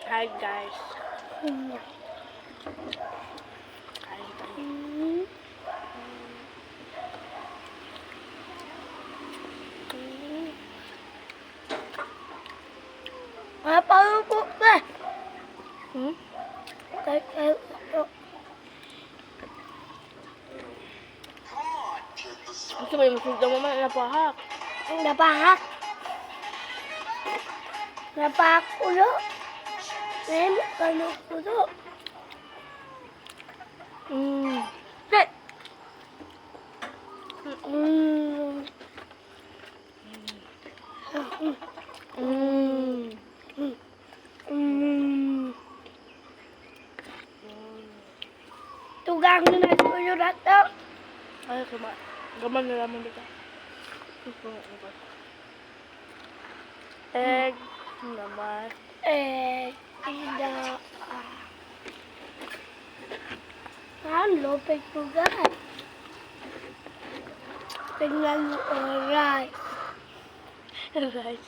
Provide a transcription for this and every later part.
Hi guys. Kain kami. Apa po ba? Kasi may masunod mo man napahak. Napahak. Napahak ulo. May ano ulo. Sit! Tugang na ulo na to. Ay, gaman na naman dito. Egg naman. Tidak. Kan lopek juga. Dengan orai. Right.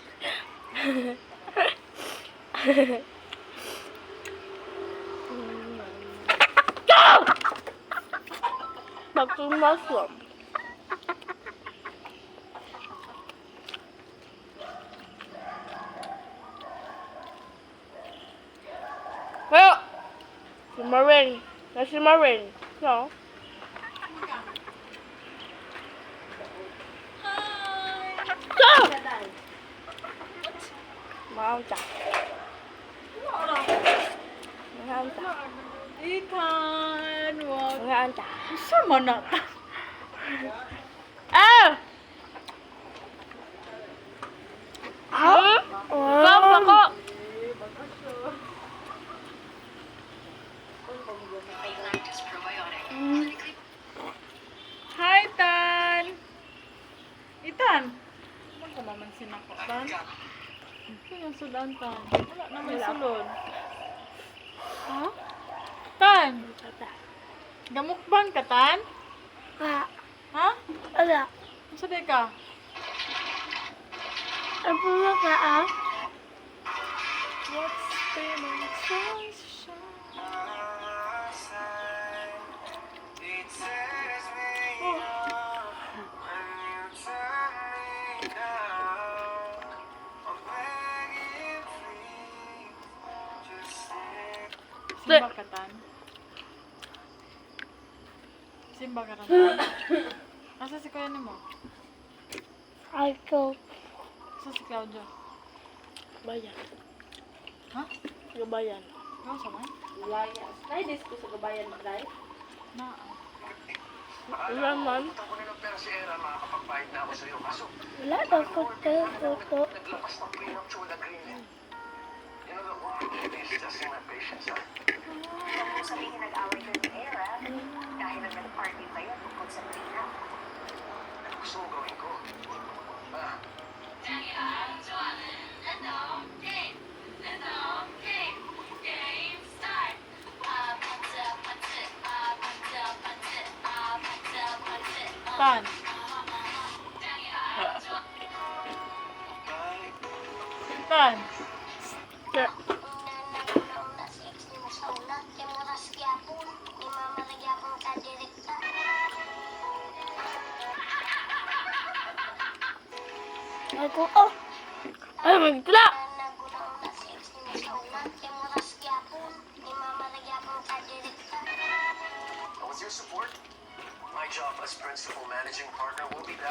Go! Dr. Muslim. Well, si Marin. That's si Marin. No. Go! Maunta. Maunta. Ethan, wag. Maunta. Sama na. Ah! Hmm? Stop ako! Hi, Tan. Ethan. Ano ka mamansin ako, Tan? Ito yung sudan, Tan. Wala na may sulod. Ha? Tan, gamukbang ka, Tan? Ha? Ada. Masabi ka? Apa ka ah? What's spinning sunshine? Simba ka, Tan? Simba ka, Tan? Asa si kuya ni mo? Ako. Asa si Claudio? Bayan. Ha? Gabayan. Ano sa man? Layas. Nainis ko sa gabayan, Day. Na. Wala man. Wala daw ko to. Sabihin nag-away kayo ni Era dahil nag-party kayo tungkol sa Trina. Gusto mo gawin ko? Tan. Tan. Ako oh. Ay, magtula! With your support, my job as principal managing partner will be that